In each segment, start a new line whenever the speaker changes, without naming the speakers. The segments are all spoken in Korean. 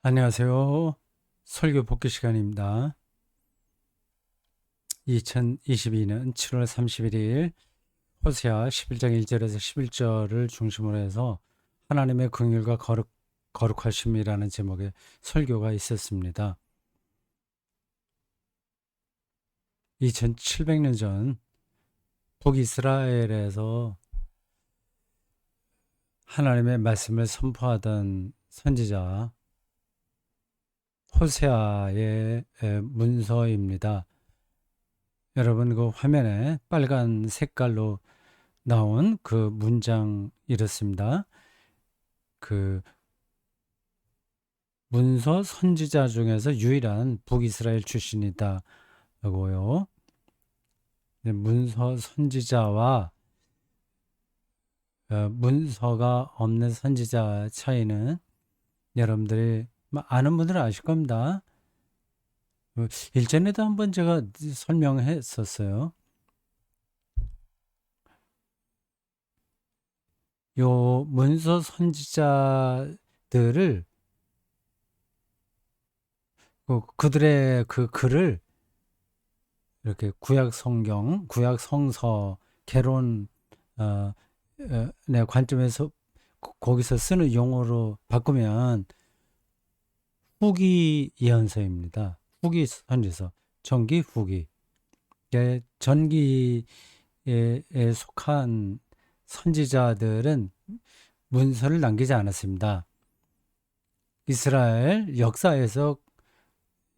안녕하세요. 설교 복귀 시간입니다. 2022년 7월 31일 호세아 11장 1절에서 11절을 중심으로 해서 하나님의 긍휼과 거룩하심이라는 제목의 설교가 있었습니다. 2700년 전 북이스라엘에서 하나님의 말씀을 선포하던 선지자 호세아의 문서입니다. 여러분 그 화면에 빨간 색깔로 나온 그 문장 이렇습니다. 그 문서 선지자 중에서 유일한 북이스라엘 출신이다고요. 문서 선지자와 문서가 없는 선지자 차이는 여러분들이 아는 분들은 아실 겁니다. 일전에도 한번 제가 설명했었어요. 요 문서 선지자들을 그들의 그 글을 이렇게 구약 성경, 구약 성서, 개론 네, 관점에서 거기서 쓰는 용어로 바꾸면 후기 예언서입니다. 후기 선지서, 전기, 후기. 전기에 속한 선지자들은 문서를 남기지 않았습니다. 이스라엘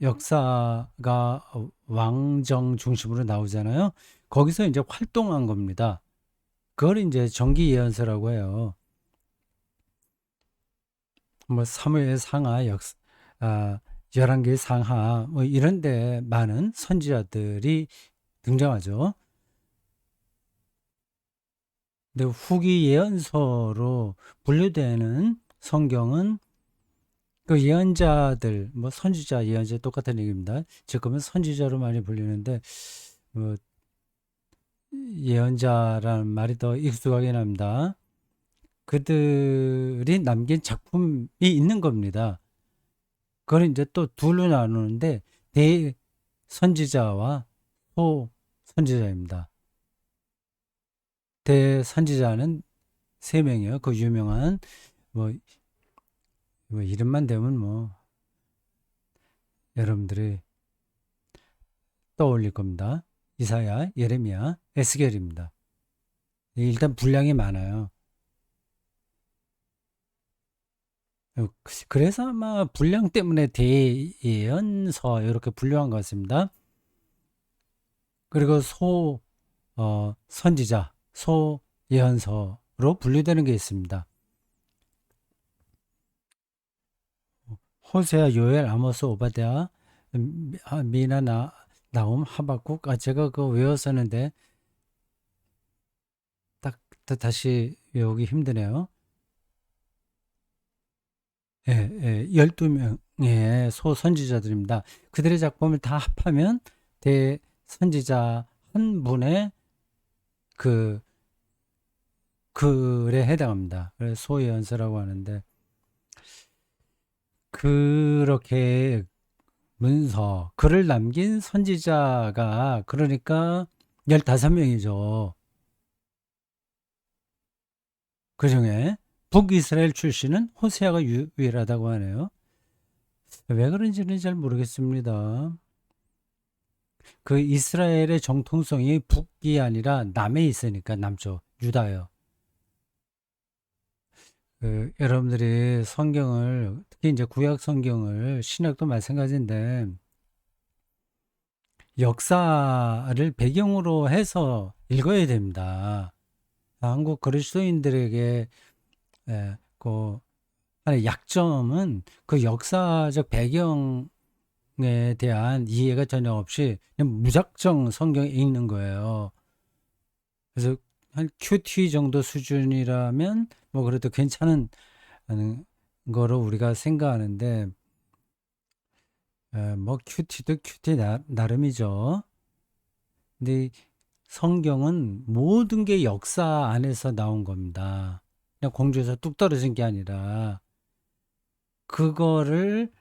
역사가 왕정 중심으로 나오잖아요. 거기서 이제 활동한 겁니다. 그걸 이제 정기 예언서라고 해요. 뭐 사무엘 상하, 열왕기 상하 뭐 이런 데 많은 선지자들이 등장하죠. 근데 후기 예언서로 분류되는 성경은 그 예언자들, 뭐 선지자, 예언자 똑같은 얘기입니다. 지금은 선지자로 많이 불리는데 뭐 예언자라는 말이 더 익숙하게 납니다. 그들이 남긴 작품이 있는 겁니다. 그걸 이제 또 둘로 나누는데 대선지자와 소선지자입니다. 대선지자는 세 명이요. 그 유명한 뭐, 뭐 이름만 되면 뭐 여러분들이 떠올릴 겁니다. 이사야, 예레미야, 에스겔입니다. 일단 분량이 많아요. 그래서 아마 분량 때문에 대예언서 이렇게 분류한 것 같습니다. 그리고 선지자, 소예언서로 분류되는 게 있습니다. 호세아, 요엘, 아모스, 오바댜, 미나, 나움, 하박국. 제가 그거 외웠었는데 딱 다시 외우기 힘드네요. 예, 예, 12명의 소선지자들입니다. 그들의 작품을 다 합하면 대선지자 한 분의 그 글에 해당합니다. 그래서 소예언서라고 하는데 그렇게 글을 남긴 선지자가 그러니까 15명이죠. 그 중에 북이스라엘 출신은 호세아가 유일하다고 하네요. 왜 그런지는 잘 모르겠습니다. 그 이스라엘의 정통성이 북이 아니라 남에 있으니까 남쪽 유다요. 여러분들이 성경을 특히 이제 구약 성경을 신약도 마찬가지인데 역사를 배경으로 해서 읽어야 됩니다. 한국 그리스도인들에게 그 하나의 약점은 그 역사적 배경에 대한 이해가 전혀 없이 그냥 무작정 성경 읽는 거예요. 그래서 한 큐티 정도 수준이라면 뭐 그래도 괜찮은 거로 우리가 생각하는데 뭐 큐티도 큐티 나름이죠. 근데 성경은 모든 게 역사 안에서 나온 겁니다. 그냥 공중에서 뚝 떨어진 게 아니라 그거를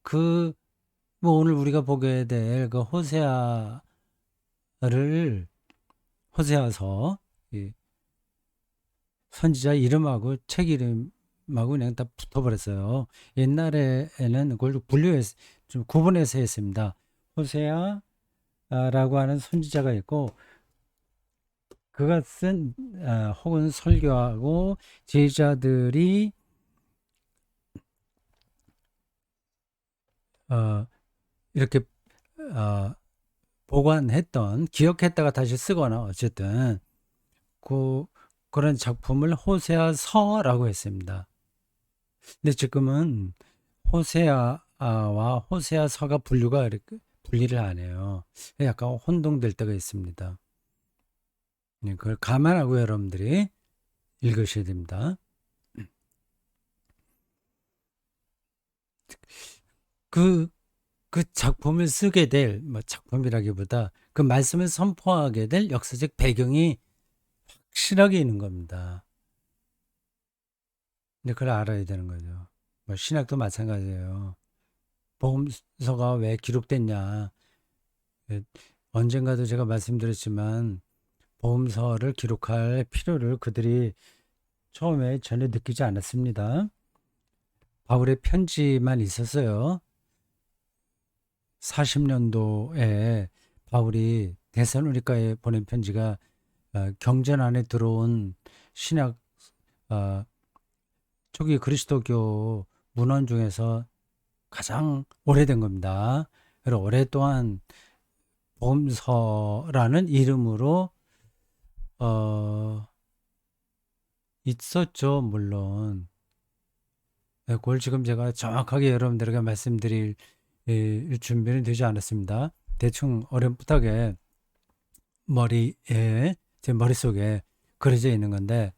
그 뭐 오늘 우리가 보게 될 그 호세아서 이 선지자 이름하고 책 이름하고 그냥 다 붙어버렸어요. 옛날에는 그걸 좀 구분해서 했습니다. 호세아라고 하는 선지자가 있고 그가 쓴 혹은 설교하고 제자들이 어, 이렇게 어, 보관했던 기억했다가 다시 쓰거나 어쨌든 그 그런 작품을 호세아서라고 했습니다. 근데 지금은 호세아와 호세아서가 분리를 안 해요. 약간 혼동될 때가 있습니다. 그걸 감안하고 여러분들이 읽으셔야 됩니다. 그, 그 작품을 쓰게 될, 뭐 작품이라기보다 그 말씀을 선포하게 될 역사적 배경이 확실하게 있는 겁니다. 근데 그걸 알아야 되는 거죠. 뭐 신학도 마찬가지예요. 복음서가 왜 기록됐냐. 예, 언젠가도 제가 말씀드렸지만 복음서를 기록할 필요를 그들이 처음에 전혀 느끼지 않았습니다. 바울의 편지만 있었어요. 40년도에 바울이 데살로니가에 보낸 편지가 경전 안에 들어온 신약 초기 그리스도교 문헌 중에서 가장 오래된 겁니다. 그리고 오랫동안 복음서라는 이름으로 있었죠, 물론. 그걸 지금 제가 정확하게 여러분들에게 말씀드릴 준비는 되지 않았습니다. 대충 어렴풋하게 제 머릿속에 그려져 있는 건데,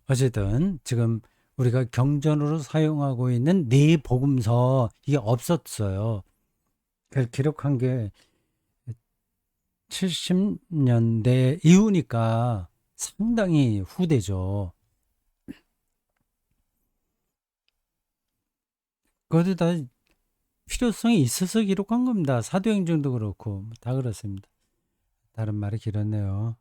어쨌든 지금 우리가 경전으로 사용하고 있는 네 복음서 이게 없었어요. 그걸 기록한 게 70년대 이후니까 상당히 후대죠. 그것도 다 필요성이 있어서 기록한 겁니다. 사도행전도 그렇고 다 그렇습니다. 다른 말이 길었네요.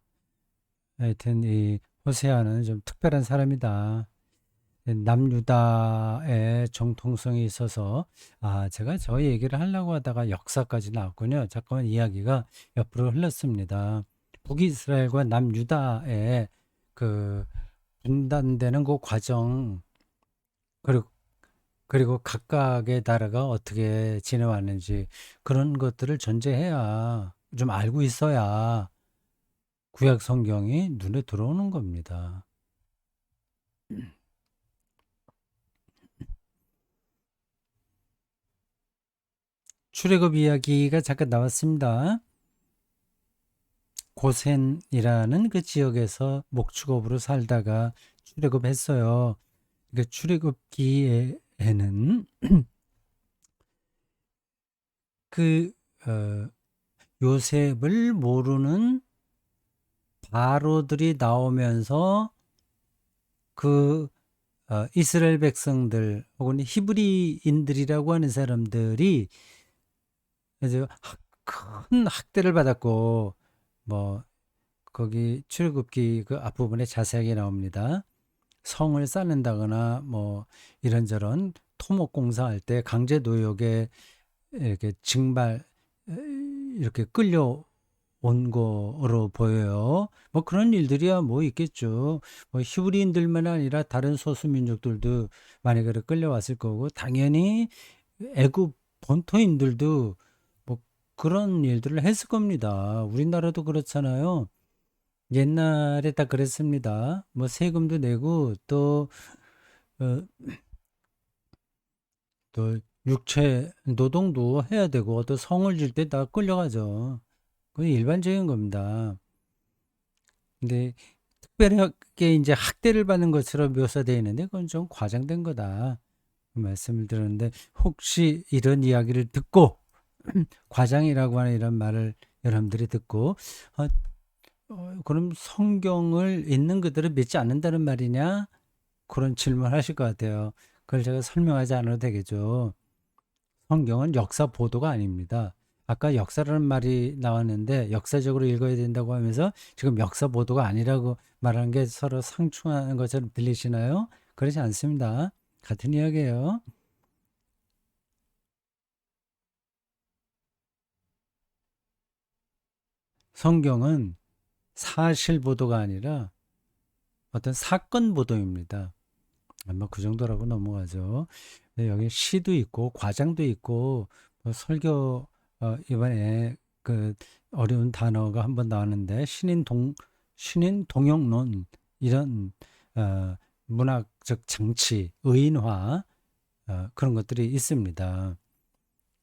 하여튼 이 호세아는 좀 특별한 사람이다. 남유다의 정통성이 있어서 제가 저 얘기를 하려고 하다가 역사까지 나왔군요. 잠깐만 이야기가 옆으로 흘렀습니다. 북이스라엘과 남유다의 그 분단되는 그 과정 그리고 각각의 나라가 어떻게 지내왔는지 그런 것들을 전제해야 좀 알고 있어야 구약 성경이 눈에 들어오는 겁니다. 출애굽 이야기가 잠깐 나왔습니다. 고센이라는 그 지역에서 목축업으로 살다가 출애굽했어요. 그 출애굽기에는 그 요셉을 모르는 바로들이 나오면서 그 이스라엘 백성들 혹은 히브리인들이라고 하는 사람들이 이제 큰 학대를 받았고 뭐 거기 출애굽기 그 앞부분에 자세하게 나옵니다. 성을 쌓는다거나 뭐 이런저런 토목 공사할 때 강제 노역에 이렇게 이렇게 끌려온 거로 보여요. 뭐 그런 일들이야 뭐 있겠죠. 뭐 히브리인들만 아니라 다른 소수 민족들도 만약에 끌려왔을 거고 당연히 애굽 본토인들도 뭐 그런 일들을 했을 겁니다. 우리나라도 그렇잖아요. 옛날에 다 그랬습니다. 뭐 세금도 내고 어, 또 육체 노동도 해야 되고 또 성을 질 때 다 끌려가죠. 그건 일반적인 겁니다. 근데 특별하게 이제 학대를 받는 것처럼 묘사되어 있는데 그건 좀 과장된 거다. 그 말씀을 들었는데 혹시 이런 이야기를 듣고 과장이라고 하는 이런 말을 여러분들이 듣고 어, 그럼 성경을 있는 그대로 믿지 않는다는 말이냐? 그런 질문을 하실 것 같아요. 그걸 제가 설명하지 않아도 되겠죠. 성경은 역사 보도가 아닙니다. 아까 역사라는 말이 나왔는데 역사적으로 읽어야 된다고 하면서 지금 역사 보도가 아니라고 말하는 게 서로 상충하는 것처럼 들리시나요? 그렇지 않습니다. 같은 이야기예요. 성경은 사실 보도가 아니라 어떤 사건 보도입니다. 아마 그 정도라고 넘어가죠. 네, 여기 시도 있고 과장도 있고 뭐 설교 이번에 그 어려운 단어가 한번 나왔는데 신인 동용론 이런 어, 문학적 장치, 의인화 그런 것들이 있습니다.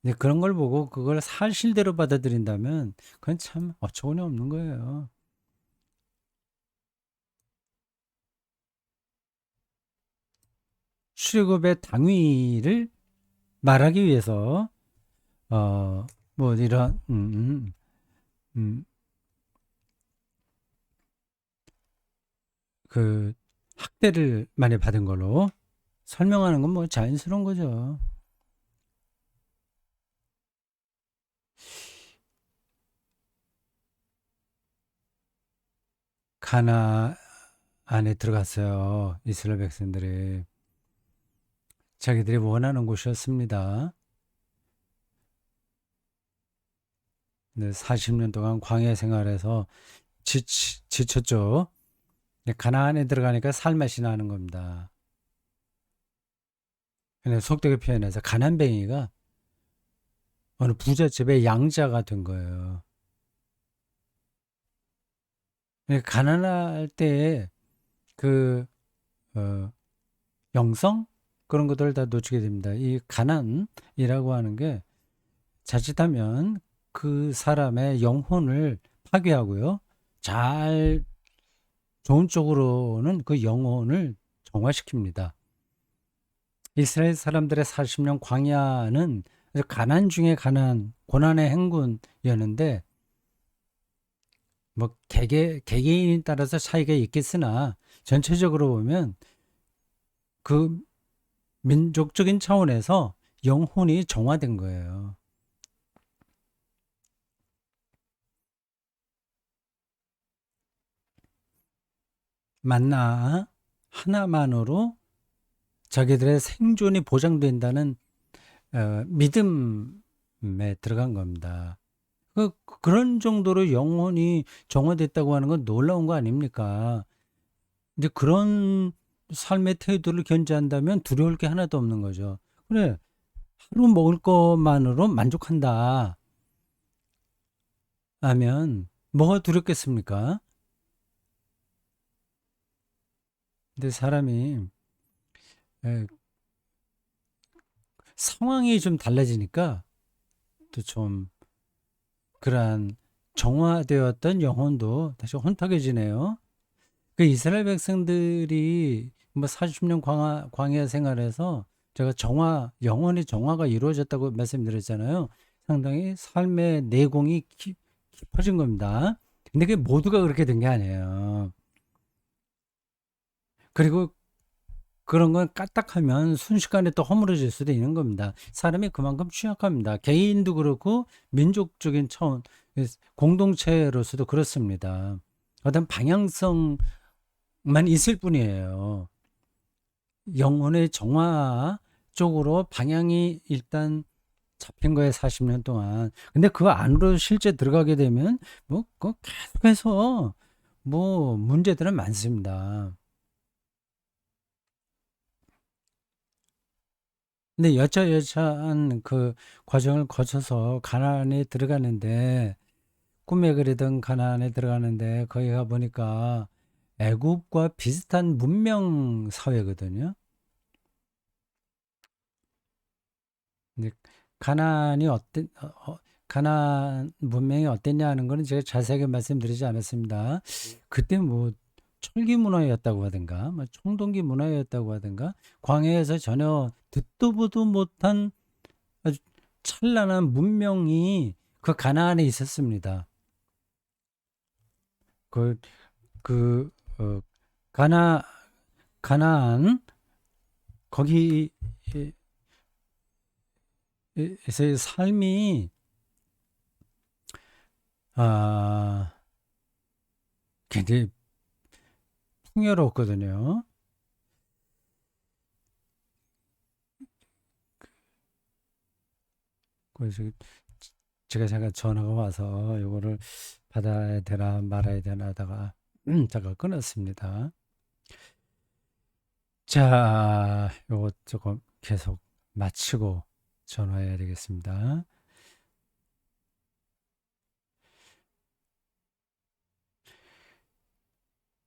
근데 그런 걸 보고 그걸 사실대로 받아들인다면 그건 참 어처구니 없는 거예요. 출애굽의 당위를 말하기 위해서 뭐 이런 음, 그 학대를 많이 받은 걸로 설명하는 건 뭐 자연스러운 거죠. 가나 안에 들어갔어요. 이스라엘 백성들이 자기들이 원하는 곳이었습니다. 근데 40년 동안 광야 생활에서 지쳤죠. 근데 가나안에 들어가니까 살맛이 나는 겁니다. 근데 속되게 표현해서 가난뱅이가 어느 부잣집의 양자가 된 거예요. 그러니까 가난할 때 그 영성 그런 것들을 다 놓치게 됩니다. 이 가난이라고 하는 게 자칫하면 그 사람의 영혼을 파괴하고요. 잘 좋은 쪽으로는 그 영혼을 정화시킵니다. 이스라엘 사람들의 40년 광야는 아주 가난 중에 가난, 고난의 행군이었는데 뭐 개개인에 따라서 차이가 있겠으나 전체적으로 보면 그 민족적인 차원에서 영혼이 정화된 거예요. 만나 하나만으로 자기들의 생존이 보장된다는 믿음에 들어간 겁니다. 그런 정도로 영혼이 정화됐다고 하는 건 놀라운 거 아닙니까? 근데 그런 삶의 태도를 견지한다면 두려울 게 하나도 없는 거죠. 그래, 하루 먹을 것만으로 만족한다 하면 뭐가 두렵겠습니까? 근데 사람이 에, 상황이 좀 달라지니까 또 좀 그러한 정화되었던 영혼도 다시 혼탁해지네요. 그 이스라엘 백성들이 뭐 40년 광야 생활에서 제가 영혼의 정화가 이루어졌다고 말씀드렸잖아요. 상당히 삶의 내공이 깊어진 겁니다. 근데 그게 모두가 그렇게 된 게 아니에요. 그리고 그런 건 까딱하면 순식간에 또 허물어질 수도 있는 겁니다. 사람이 그만큼 취약합니다. 개인도 그렇고 민족적인 차원, 공동체로서도 그렇습니다. 어떤 방향성만 있을 뿐이에요. 영혼의 정화 쪽으로 방향이 일단 잡힌 거예요, 40년 동안. 근데 그 안으로 실제 들어가게 되면 뭐 계속해서 뭐 문제들은 많습니다. 근데 여차여차한 그 과정을 거쳐서 가나안에 들어가는데 꿈에 그리던 가나안에 들어가는데 거기 가 보니까 애굽과 비슷한 문명 사회거든요. 근데 가나안이 가나안 문명이 어땠냐 하는 거는 제가 자세하게 말씀드리지 않았습니다. 그때 뭐 철기 문화였다고 하든가, 뭐 청동기 문화였다고 하든가, 광야에서 전혀 듣도 보도 못한 아주 찬란한 문명이 그 가나안에 있었습니다. 그, 그, 어, 가나안, 거기 에서의 삶이 아, 굉장히 풍요롭거든요. 그래서 제가 잠깐 전화가 와서 이거를 받아야 되나 말아야 되나 하다가 잠깐 끊었습니다. 자, 요거 조금 계속 마치고 전화해야 되겠습니다.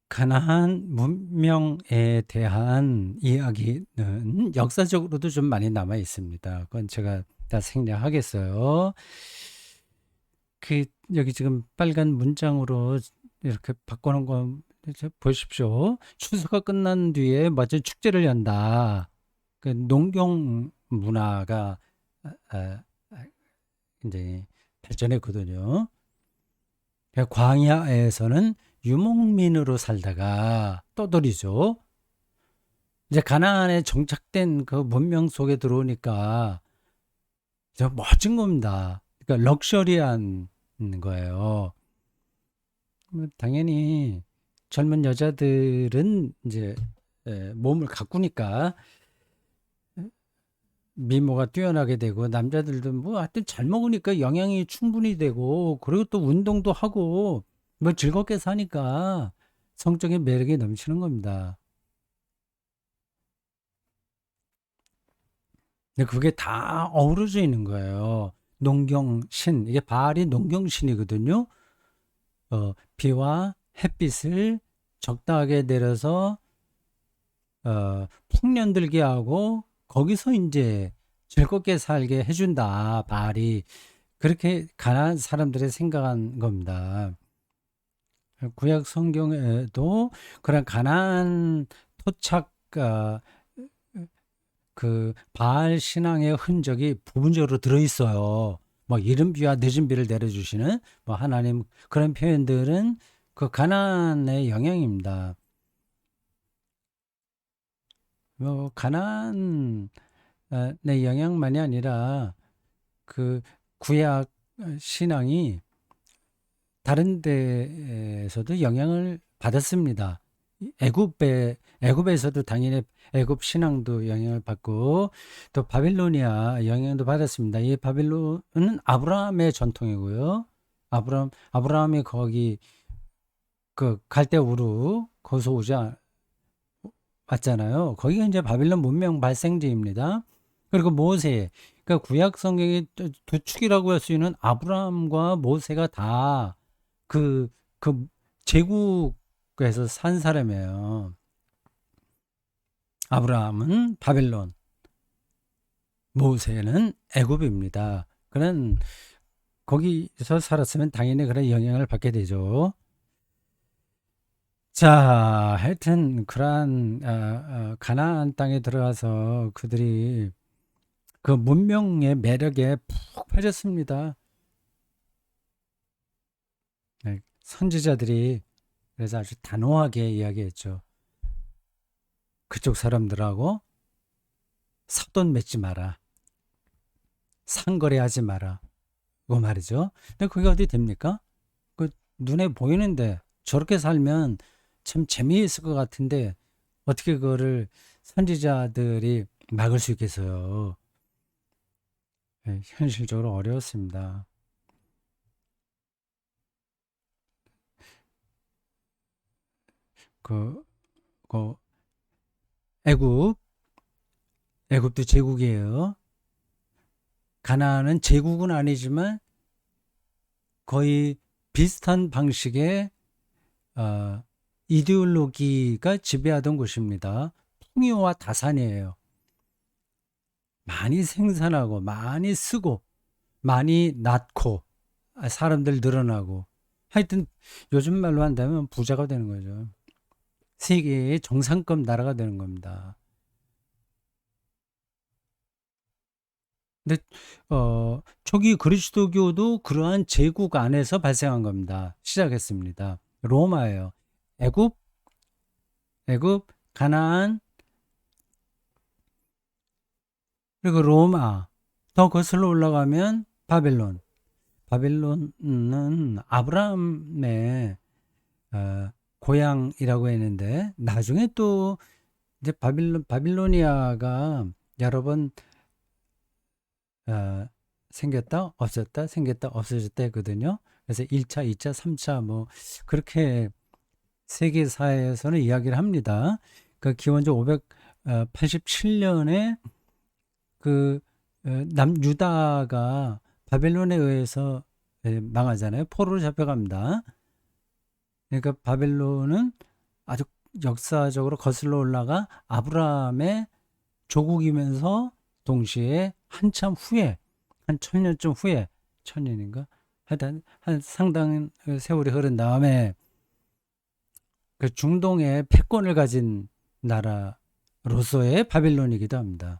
가나안 문명에 대한 이야기는 역사적으로도 좀 많이 남아 있습니다. 그건 제가 다 생략하겠어요. 여기 지금 빨간 문장으로 이렇게 바꿔놓은 거 보십시오. 추수가 끝난 뒤에 마치 축제를 연다. 그 농경 문화가 아, 이제 발전했거든요. 광야에서는 유목민으로 살다가 떠돌이죠. 이제 가나안에 정착된 그 문명 속에 들어오니까 저 멋진 겁니다. 그러니까 럭셔리한 거예요. 당연히 젊은 여자들은 이제 몸을 가꾸니까 미모가 뛰어나게 되고 남자들도 뭐 하여튼 잘 먹으니까 영양이 충분히 되고 그리고 또 운동도 하고 뭐 즐겁게 사니까 성적인 매력이 넘치는 겁니다. 근데 그게 다 어우러져 있는 거예요. 농경신, 이게 바알이 농경신이거든요. 비와 햇빛을 적당하게 내려서 풍년 들게 하고 거기서 이제 즐겁게 살게 해준다. 바알이 그렇게 가난한 사람들이 생각한 겁니다. 구약 성경에도 그런 가난 토착 그 바알 신앙의 흔적이 부분적으로 들어 있어요. 뭐 이른 비와 늦은 비를 내려주시는 뭐 하나님 그런 표현들은 그 가난의 영향입니다. 뭐 가난의 영향만이 아니라 그 구약 신앙이 다른 데에서도 영향을 받았습니다. 애굽에서도 당연히 애굽 신앙도 영향을 받고 또 바빌로니아 영향도 받았습니다. 이 바빌론은 아브라함의 전통이고요. 아브라함이 거기 그 갈대 우르 거기서 왔잖아요. 거기가 이제 바빌론 문명 발생지입니다. 그리고 모세, 그러니까 구약 성경의 두 축이라고 할 수 있는 아브라함과 모세가 다 그 제국에서 산 사람이에요. 아브라함은 바벨론, 모세는 애굽입니다. 그런 거기서 살았으면 당연히 그런 영향을 받게 되죠. 자, 하여튼 그러한 가나안 땅에 들어가서 그들이 그 문명의 매력에 푹 빠졌습니다. 네, 선지자들이 그래서 아주 단호하게 이야기했죠. 그쪽 사람들하고 사돈 맺지 마라. 상거래하지 마라. 그거 말이죠. 근데 그게 어디 됩니까? 그 눈에 보이는데 저렇게 살면 참 재미있을 것 같은데 어떻게 그거를 선지자들이 막을 수 있겠어요. 네, 현실적으로 어려웠습니다. 그, 그 애굽, 애굽도 제국이에요. 가나안은 제국은 아니지만 거의 비슷한 방식의 어, 이데올로기가 지배하던 곳입니다. 풍요와 다산이에요. 많이 생산하고 많이 쓰고 많이 낳고 사람들 늘어나고 하여튼 요즘 말로 한다면 부자가 되는 거죠. 세계의 정상급 나라가 되는 겁니다. 근데 초기 그리스도교도 그러한 제국 안에서 발생한 겁니다. 시작했습니다. 로마예요. 애굽, 애굽, 가나안, 그리고 로마, 더 거슬러 올라가면 바벨론. 바벨론은 아브라함의 고향이라고 했는데 나중에 또 이제 바빌로니아가 여러 번 생겼다 없었다 생겼다 없어졌다 했거든요. 그래서 1차, 2차, 3차 뭐 그렇게 세계사에서는 이야기를 합니다. 그 기원전 587년에 그 남유다가 바벨론에 의해서 망하잖아요. 포로로 잡혀갑니다. 그러니까 바벨론은 아주 역사적으로 거슬러 올라가 아브라함의 조국이면서 동시에 한참 후에 한 1000년쯤 후에 1000년인가 하여튼 한 상당한 세월이 흐른 다음에 그 중동의 패권을 가진 나라로서의 바빌론이기도 합니다.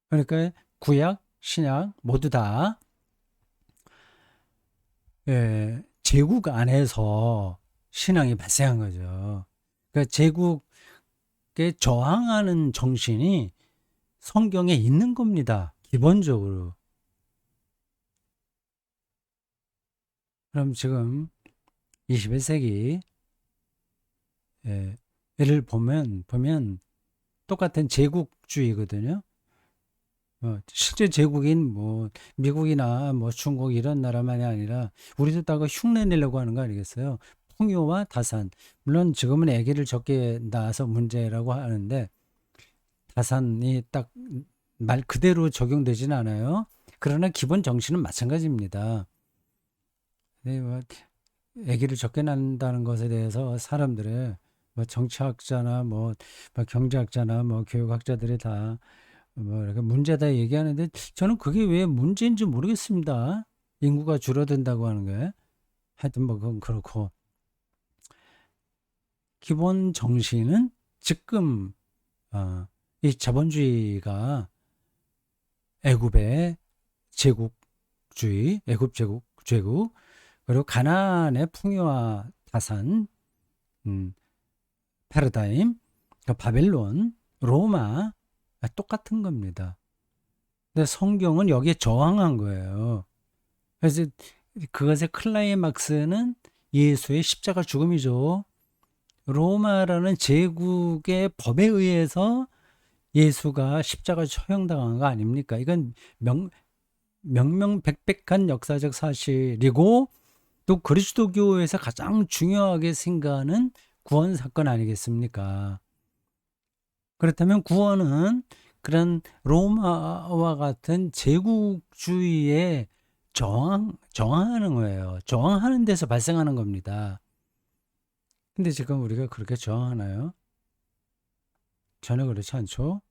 그러니까 구약, 신약 모두 다 제국 안에서 신앙이 발생한 거죠. 그러니까 제국에 저항하는 정신이 성경에 있는 겁니다. 기본적으로. 그럼 지금 21세기 를 보면 똑같은 제국주의거든요. 실제 제국인 뭐 미국이나 뭐 중국 이런 나라만이 아니라 우리도 다 흉내 내려고 하는 거 아니겠어요? 풍요와 다산. 물론 지금은 아기를 적게 낳아서 문제라고 하는데 다산이 딱 말 그대로 적용되지는 않아요. 그러나 기본 정신은 마찬가지입니다. 네, 뭐 아기를 적게 낳는다는 것에 대해서 사람들의 뭐 정치학자나 뭐 경제학자나 뭐 교육학자들이 다 뭐 이렇게 문제다 얘기하는데 저는 그게 왜 문제인지 모르겠습니다. 인구가 줄어든다고 하는 게. 하여튼 뭐 그건 그렇고 기본 정신은 지금 이 자본주의가 애굽의 제국주의, 애굽 제국 그리고 가나안의 풍요와 다산 패러다임, 그러니까 바벨론, 로마 똑같은 겁니다. 근데 성경은 여기에 저항한 거예요. 그래서 그것의 클라이막스는 예수의 십자가 죽음이죠. 로마라는 제국의 법에 의해서 예수가 십자가 처형당한 거 아닙니까? 이건 명명백백한 역사적 사실이고 또 그리스도교에서 가장 중요하게 생각하는 구원 사건 아니겠습니까? 그렇다면 구원은 그런 로마와 같은 제국주의에 저항하는 거예요. 저항하는 데서 발생하는 겁니다. 근데 지금 우리가 그렇게 저항하나요? 전혀 그렇지 않죠.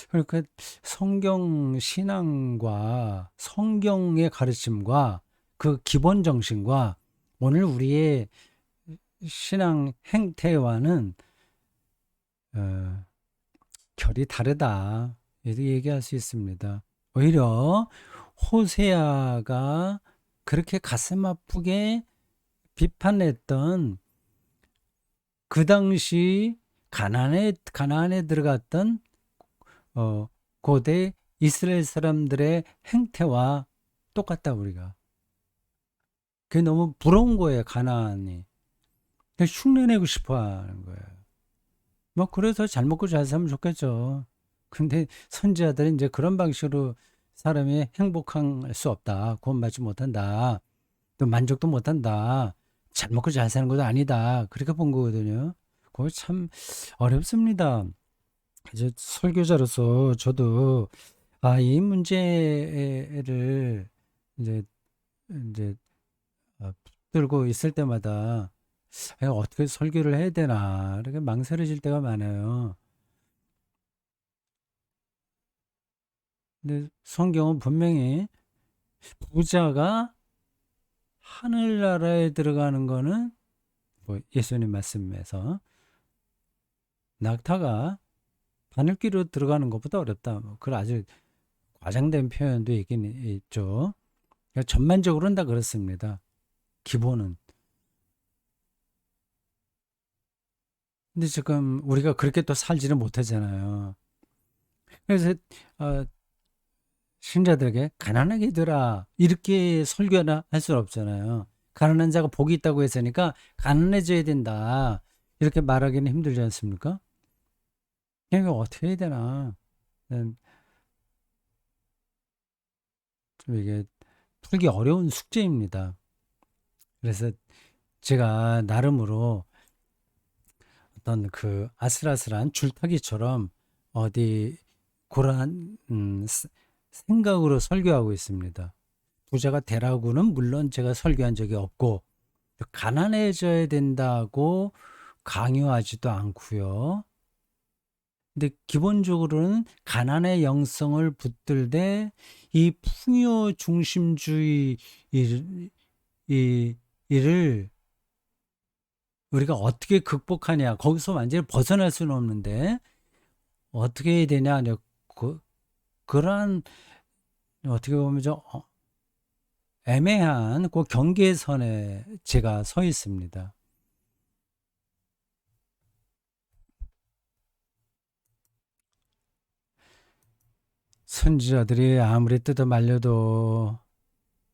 그러니까 성경 신앙과 성경의 가르침과 그 기본 정신과 오늘 우리의 신앙 행태와는 어, 결이 다르다. 이렇게 얘기할 수 있습니다. 오히려 호세아가 그렇게 가슴 아프게 비판했던 그 당시 가나안에 들어갔던 고대 이스라엘 사람들의 행태와 똑같다 우리가. 그게 너무 부러운 거예요, 가나안이. 흉내내고 싶어 하는 거예요. 뭐 그래서 잘 먹고 잘 살면 좋겠죠. 근데 선지자들은 이제 그런 방식으로 사람이 행복할 수 없다. 구원받지 못한다. 또 만족도 못한다. 잘 먹고 잘 사는 것도 아니다. 그렇게 본 거거든요. 그거 참 어렵습니다. 이제 설교자로서 저도 이 문제를 이제 이제 붙들고 있을 때마다 어떻게 설교를 해야 되나 이렇게 망설여질 때가 많아요. 근데 성경은 분명히 부자가 하늘나라에 들어가는 거는 뭐 예수님 말씀에서 낙타가 바늘귀로 들어가는 것보다 어렵다. 뭐 그런 아주 과장된 표현도 있긴 있죠. 그러니까 전반적으로는 다 그렇습니다. 기본은. 근데 지금 우리가 그렇게 또 살지는 못하잖아요. 그래서 어, 신자들에게 가난하게들아 이렇게 설교나 할 수는 없잖아요. 가난한 자가 복이 있다고 했으니까 가난해져야 된다. 이렇게 말하기는 힘들지 않습니까? 이거 어떻게 해야 되나? 음, 좀 이게 풀기 어려운 숙제입니다. 그래서 제가 나름으로 어떤 그 아슬아슬한 줄타기처럼 어디 고란 생각으로 설교하고 있습니다. 부자가 되라고는 물론 제가 설교한 적이 없고 가난해져야 된다고 강요하지도 않고요. 근데 기본적으로는 가난의 영성을 붙들되 이 풍요 중심주의 이를 우리가 어떻게 극복하냐. 거기서 완전히 벗어날 수는 없는데 어떻게 해야 되냐. 그, 그러한 어떻게 보면 좀 애매한 그 경계선에 제가 서 있습니다. 선지자들이 아무리 뜯어 말려도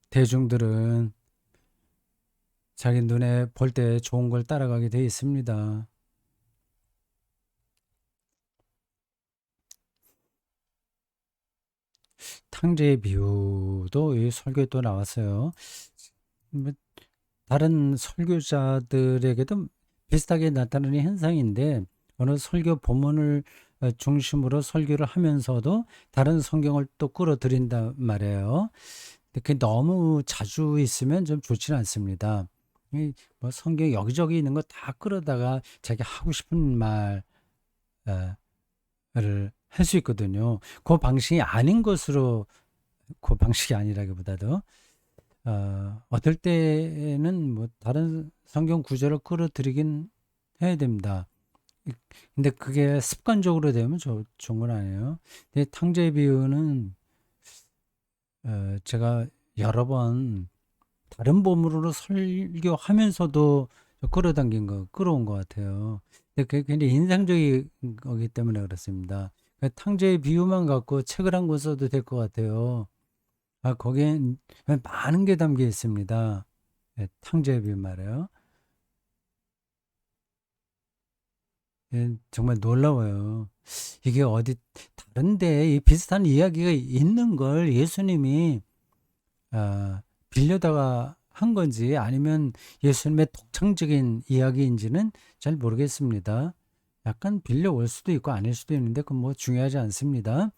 대중들은 자기 눈에 볼 때 좋은 걸 따라가게 돼 있습니다. 탕제의 비유도 이 설교에 또 나왔어요. 뭐 다른 설교자들에게도 비슷하게 나타나는 현상인데 어느 설교 본문을 중심으로 설교를 하면서도 다른 성경을 또 끌어들인단 말이에요. 근데 그게 너무 자주 있으면 좀 좋지는 않습니다. 뭐 성경 여기저기 있는 거 다 끌어다가 자기 하고 싶은 말을 할 수 있거든요. 그 방식이 아닌 것으로 그 방식이 아니라기보다도 어떨 때는 뭐 다른 성경 구절을 끌어들이긴 해야 됩니다. 근데 그게 습관적으로 되면 좋은 건 아니에요. 근데 탕자의 비유는 제가 여러 번 다른 본문으로 설교하면서도 끌어온 것 같아요. 근데 그게 굉장히 인상적인 거기 때문에 그렇습니다. 탕자의 비유만 갖고 책을 한 권 써도 될 것 같아요. 거기엔 많은 게 담겨 있습니다. 탕자의 비유 말이에요. 정말 놀라워요. 이게 어디 다른데 이 비슷한 이야기가 있는 걸 예수님이 빌려다가 한 건지 아니면 예수님의 독창적인 이야기인지는 잘 모르겠습니다. 약간 빌려올 수도 있고 아닐 수도 있는데 그건 뭐 중요하지 않습니다.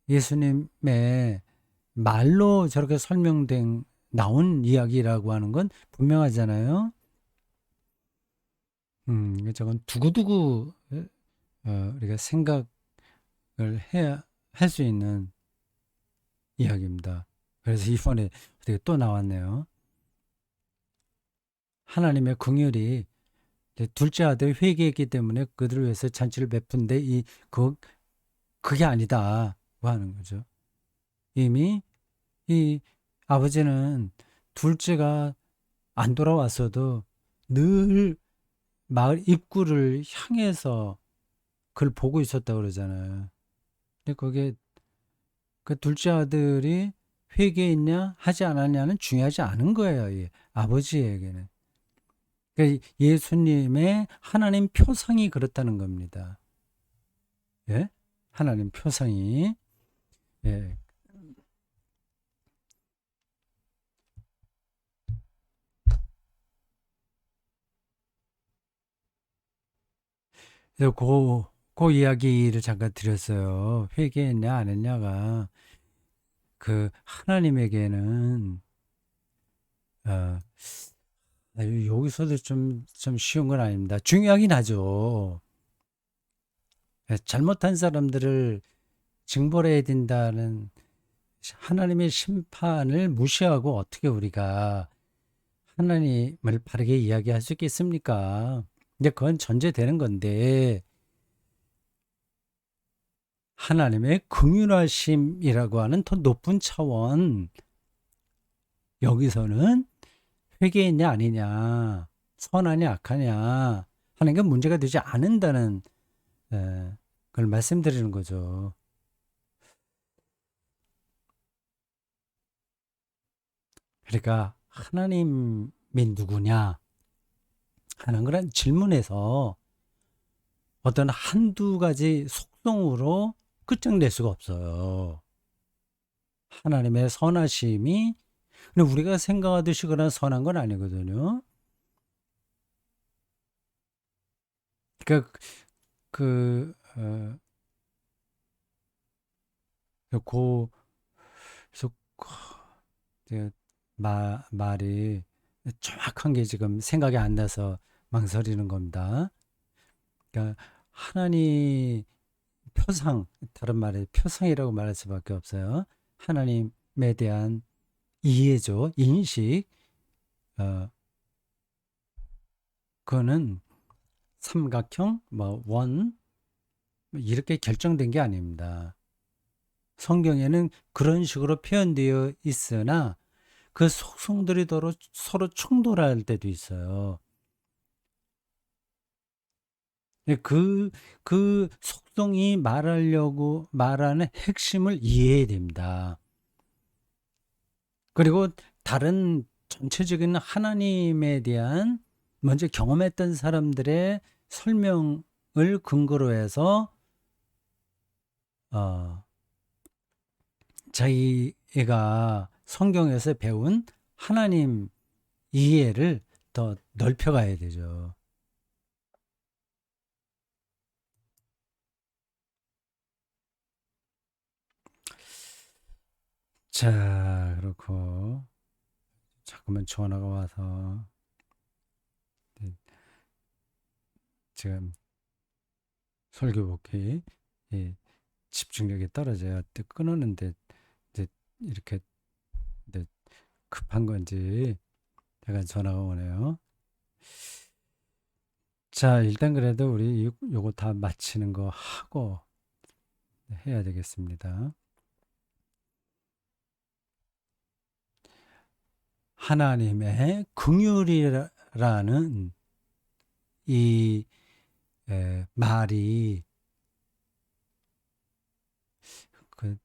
예수님의 말로 저렇게 설명된 나온 이야기라고 하는 건 분명하잖아요. 저건 두고두고 우리가 생각을 해야 할 수 있는 이야기입니다. 그래서 이번에 어떻게 또 나왔네요. 하나님의 긍휼이 둘째 아들 회개했기 때문에 그들을 위해서 잔치를 베푼데 그게 아니다고 하는 거죠. 이미 이 아버지는 둘째가 안 돌아왔어도 늘 마을 입구를 향해서 그걸 보고 있었다고 그러잖아요. 근데 그게 그 둘째 아들이 회개했냐 하지 않았냐는 중요하지 않은 거예요. 이 아버지에게는. 그러니까 예수님의 하나님 표상이 그렇다는 겁니다. 예? 하나님 표상이. 예. 그래서 그 이야기를 잠깐 드렸어요. 회개했냐 안 했냐가 그 하나님에게는 어, 여기서도 좀 쉬운 건 아닙니다. 중요하긴 하죠. 예, 잘못한 사람들을 징벌해야 된다는 하나님의 심판을 무시하고 어떻게 우리가 하나님을 바르게 이야기할 수 있겠습니까? 근데 그건 전제되는 건데 하나님의 긍휼하심이라고 하는 더 높은 차원 여기서는 회개했냐 아니냐 선하냐 악하냐 하는 게 문제가 되지 않는다는 에, 그걸 말씀드리는 거죠. 그러니까 하나님이 누구냐 하는 그런 질문에서 어떤 한두 가지 속성으로 끝장낼 수가 없어요. 하나님의 선하심이 근데 우리가 생각하듯이 그런 선한 건 아니거든요. 그러니까 그 고, 그래서 그 말이 정확한 게 지금 생각이 안 나서 망설이는 겁니다. 그러니까 하나님 표상, 다른 말에 표상이라고 말할 수밖에 없어요. 하나님에 대한 이해죠, 인식. 그거는 삼각형, 원 이렇게 결정된 게 아닙니다. 성경에는 그런 식으로 표현되어 있으나 그 속성들이 서로 충돌할 때도 있어요. 그 속성이 말하는 핵심을 이해해야 됩니다. 그리고 다른 전체적인 하나님에 대한 먼저 경험했던 사람들의 설명을 근거로 해서 자기가 성경에서 배운 하나님 이해를 더 넓혀가야 되죠. 자, 그렇고 자꾸만 전화가 와서 네, 지금 설교복이 예, 집중력이 떨어져요. 또 끊었는데 이제 이렇게 이제 급한 건지 약간 전화가 오네요. 자, 일단 그래도 우리 요거 다 마치는 거 하고 해야 되겠습니다. 하나님의 긍휼이라는 이 말이 그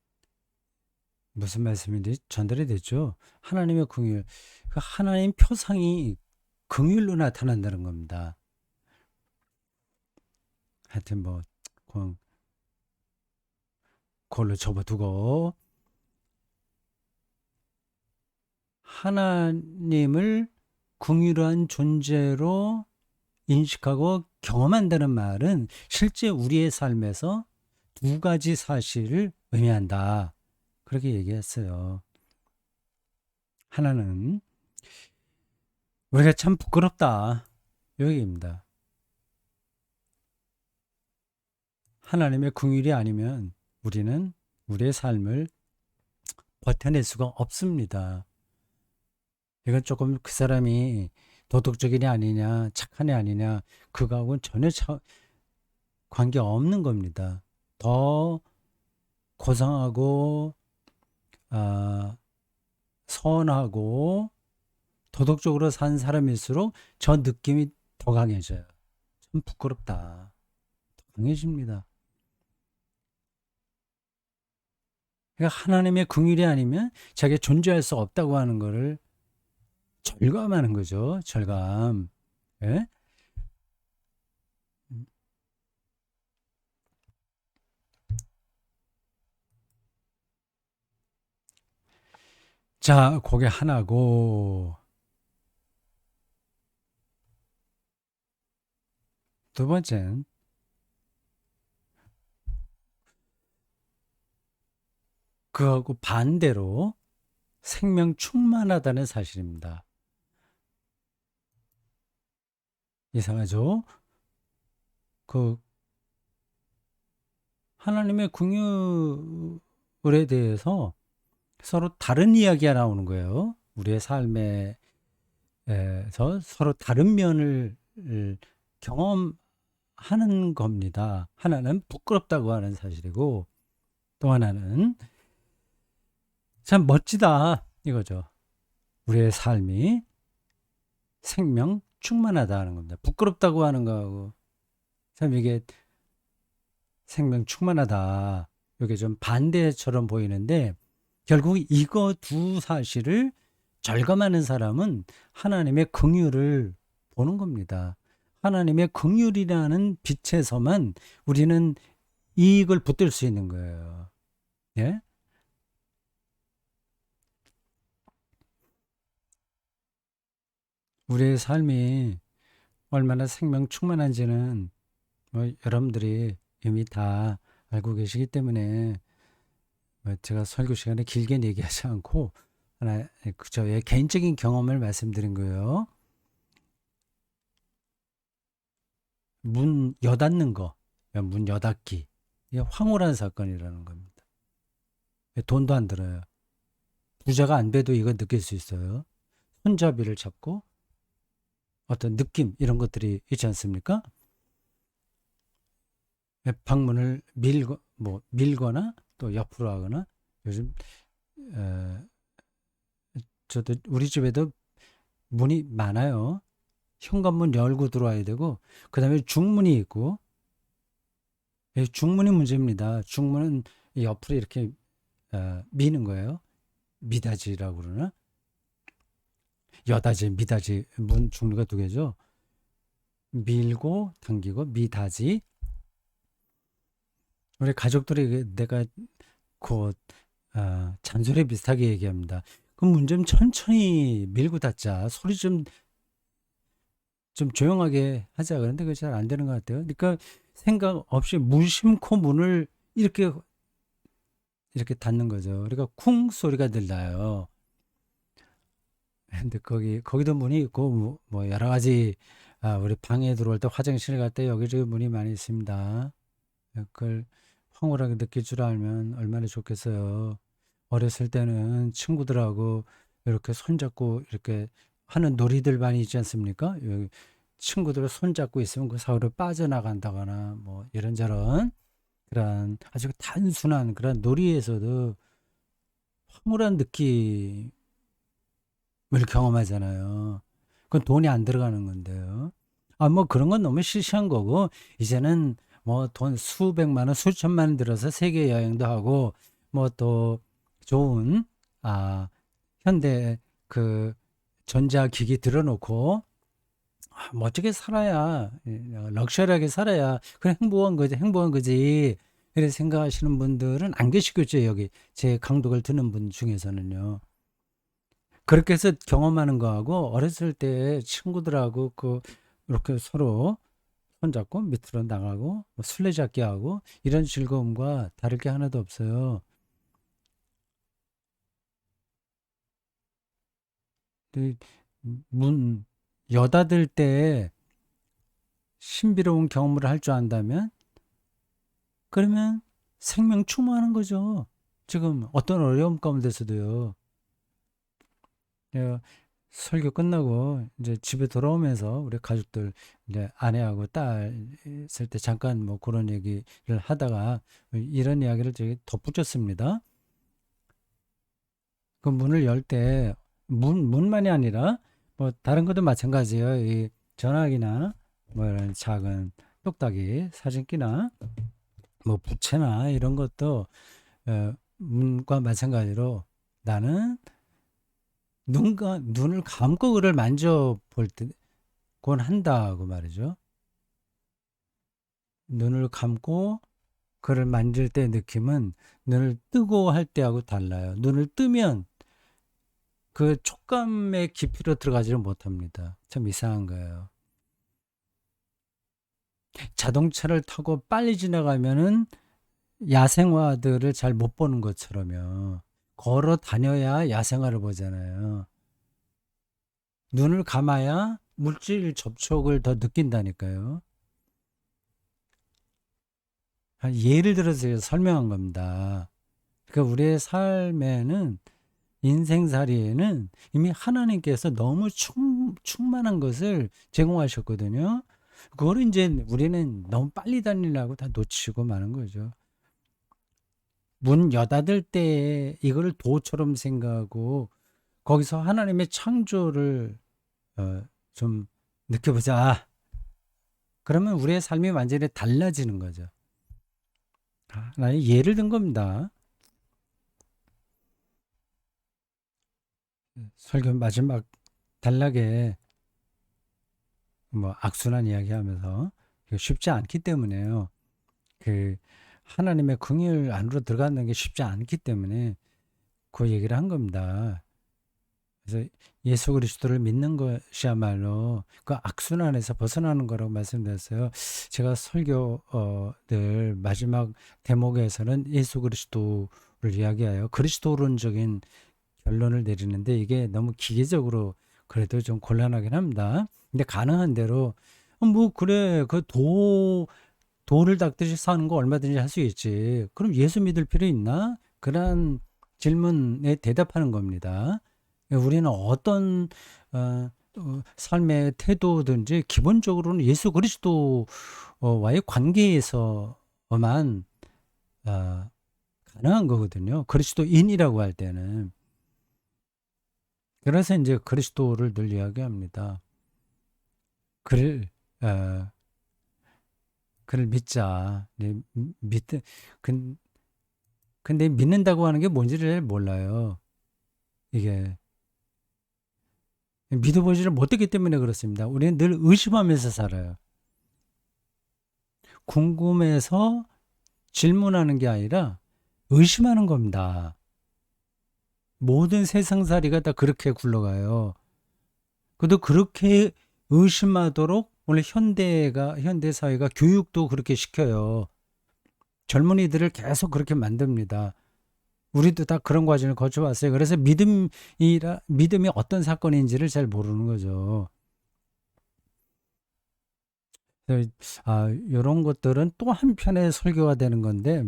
무슨 말씀인지 전달이 됐죠. 하나님의 긍휼, 그 하나님 표상이 긍휼로 나타난다는 겁니다. 하여튼 뭐 그걸로 접어두고 하나님을 긍휼한 존재로 인식하고 경험한다는 말은 실제 우리의 삶에서 두 가지 사실을 의미한다. 그렇게 얘기했어요. 하나는 우리가 참 부끄럽다. 여기입니다. 하나님의 긍휼이 아니면 우리는 우리의 삶을 버텨낼 수가 없습니다. 이건 조금 그 사람이 도덕적이냐 아니냐, 착한 애 아니냐, 그거하고는 전혀 관계 없는 겁니다. 더 고상하고, 선하고, 도덕적으로 산 사람일수록 저 느낌이 더 강해져요. 참 부끄럽다. 더 강해집니다. 그러니까 하나님의 긍휼이 아니면 자기가 존재할 수 없다고 하는 거를 절감하는 거죠. 절감. 예? 자, 그게 하나고, 두 번째는 그하고 반대로 생명 충만하다는 사실입니다. 이상하죠? 그 하나님의 긍휼에 대해서 서로 다른 이야기가 나오는 거예요. 우리의 삶에서 서로 다른 면을 경험하는 겁니다. 하나는 부끄럽다고 하는 사실이고 또 하나는 참 멋지다 이거죠. 우리의 삶이 생명 충만하다 하는 겁니다. 부끄럽다고 하는 거하고 참 이게 생명 충만하다. 이게 좀 반대처럼 보이는데 결국 이거 두 사실을 절감하는 사람은 하나님의 긍휼을 보는 겁니다. 하나님의 긍휼이라는 빛에서만 우리는 이익을 붙들 수 있는 거예요. 예? 우리의 삶이 얼마나 생명 충만한지는 뭐 여러분들이 이미 다 알고 계시기 때문에 뭐 제가 설교 시간에 길게 얘기하지 않고 하나 저의 개인적인 경험을 말씀드린 거예요. 문 여닫는 거, 문 여닫기. 이게 황홀한 사건이라는 겁니다. 돈도 안 들어요. 부자가 안 돼도 이거 느낄 수 있어요. 손잡이를 잡고 어떤 느낌 이런 것들이 있지 않습니까? 방문을 밀거나 또 옆으로 하거나 요즘 에, 저도 우리 집에도 문이 많아요. 현관문 열고 들어와야 되고 그다음에 중문이 있고 중문이 문제입니다. 중문은 옆으로 이렇게 미는 거예요. 미닫이라고 그러나? 여닫이, 미닫이 문 종류가 두 개죠. 밀고 당기고 미닫이. 우리 가족들이 내가 곧 잔소리 비슷하게 얘기합니다. 그럼 문 좀 천천히 밀고 닫자. 소리 좀 조용하게 하자. 그런데 그게 잘 안 되는 것 같아요. 그러니까 생각 없이 무심코 문을 이렇게 닫는 거죠. 그러니까 쿵 소리가 들려요. 근데 거기도 문이 있고 뭐 여러 가지 우리 방에 들어올 때 화장실 갈 때 여기저기 문이 많이 있습니다. 그걸 황홀하게 느낄 줄 알면 얼마나 좋겠어요. 어렸을 때는 친구들하고 이렇게 손잡고 이렇게 하는 놀이들 많이 있지 않습니까? 여기 친구들 손잡고 있으면 그 사이로 빠져나간다거나 뭐 이런저런 그런 아주 단순한 그런 놀이에서도 황홀한 느낌을 경험하잖아요. 그건 돈이 안 들어가는 건데요. 뭐 그런 건 너무 시시한 거고, 이제는 뭐 돈 수백만 원, 수천만 원 들어서 세계 여행도 하고, 뭐 또 좋은, 현대 그 전자기기 들어놓고, 멋지게 살아야, 럭셔리하게 살아야, 그래 행복한 거지, 행복한 거지. 이렇게 생각하시는 분들은 안 계시겠죠, 여기. 제 강독을 듣는 분 중에서는요. 그렇게 해서 경험하는 거하고 어렸을 때 친구들하고 이렇게 서로 손잡고 밑으로 나가고 뭐 술래잡기 하고 이런 즐거움과 다를 게 하나도 없어요. 근데 문 여닫을 때 신비로운 경험을 할 줄 안다면 그러면 생명 충만한 거죠. 지금 어떤 어려움 가운데서도요. 내가 설교 끝나고 이제 집에 돌아오면서 우리 가족들 이제 아내하고 딸 있을 때 잠깐 뭐 그런 얘기를 하다가 이런 이야기를 저기 덧붙였습니다. 그 문을 열 때 문만이 아니라 뭐 다른 것도 마찬가지예요. 이 전화기나 뭐 이런 작은 똑딱이 사진기나 뭐 부채나 이런 것도 문과 마찬가지로 나는 눈을 감고 그를 만져볼 때곤 한다고 말이죠. 눈을 감고 그를 만질 때 느낌은 눈을 뜨고 할 때하고 달라요. 눈을 뜨면 그 촉감의 깊이로 들어가지를 못합니다. 참 이상한 거예요. 자동차를 타고 빨리 지나가면은 야생화들을 잘 못 보는 것처럼요. 걸어 다녀야 야생화를 보잖아요. 눈을 감아야 물질 접촉을 더 느낀다니까요. 예를 들어서 설명한 겁니다. 그러니까 우리의 삶에는 인생살이에는 이미 하나님께서 너무 충만한 것을 제공하셨거든요. 그걸 이제 우리는 너무 빨리 달리려고 다 놓치고 마는 거죠. 문 여닫을 때 이거를 도처럼 생각하고 거기서 하나님의 창조를 좀 느껴보자. 그러면 우리의 삶이 완전히 달라지는 거죠. 나의 예를 든 겁니다. 설교 마지막 단락에 뭐 악순환 이야기하면서 이거 쉽지 않기 때문에요. 그 하나님의 긍휼 안으로 들어가는 게 쉽지 않기 때문에 그 얘기를 한 겁니다. 그래서 예수 그리스도를 믿는 것이야말로 그 악순환에서 벗어나는 거라고 말씀드렸어요. 제가 설교 늘 마지막 대목에서는 예수 그리스도를 이야기하여 그리스도론적인 결론을 내리는데 이게 너무 기계적으로 그래도 좀 곤란하긴 합니다. 근데 가능한 대로 뭐 그래 그 돌을 닦듯이 사는 거 얼마든지 할 수 있지. 그럼 예수 믿을 필요 있나? 그런 질문에 대답하는 겁니다. 우리는 어떤 삶의 태도든지 기본적으로는 예수 그리스도와의 관계에서만 어, 가능한 거거든요. 그리스도인이라고 할 때는. 그래서 이제 그리스도를 늘 이야기합니다. 그를 어, 그를 믿자. 네, 근, 근데 믿는다고 하는 게 뭔지를 잘 몰라요. 이게 믿어보지를 못했기 때문에 그렇습니다. 우리는 늘 의심하면서 살아요. 궁금해서 질문하는 게 아니라 의심하는 겁니다. 모든 세상살이가 다 그렇게 굴러가요. 그래도 그렇게 의심하도록 오늘 현대 사회가 교육도 그렇게 시켜요. 젊은이들을 계속 그렇게 만듭니다. 우리도 다 그런 과정을 거쳐왔어요. 그래서 믿음이 어떤 사건인지를 잘 모르는 거죠. 이런 것들은 또 한편의 설교가 되는 건데,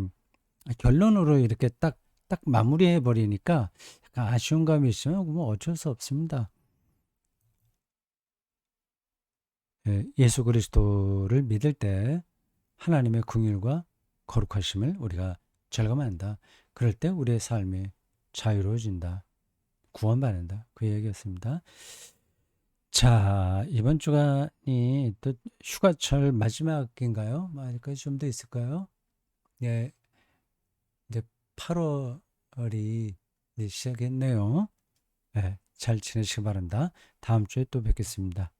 결론으로 이렇게 딱 마무리해 버리니까 약간 아쉬운 감이 있어요. 뭐 어쩔 수 없습니다. 예, 예수 그리스도를 믿을 때 하나님의 긍휼과 거룩하심을 우리가 절감한다. 그럴 때 우리의 삶이 자유로워진다. 구원받는다. 그 얘기였습니다. 자, 이번 주간이 또 휴가철 마지막인가요? 아직까지 좀 더 있을까요? 예, 이제 8월이 시작했네요. 예, 잘 지내시기 바랍니다. 다음 주에 또 뵙겠습니다.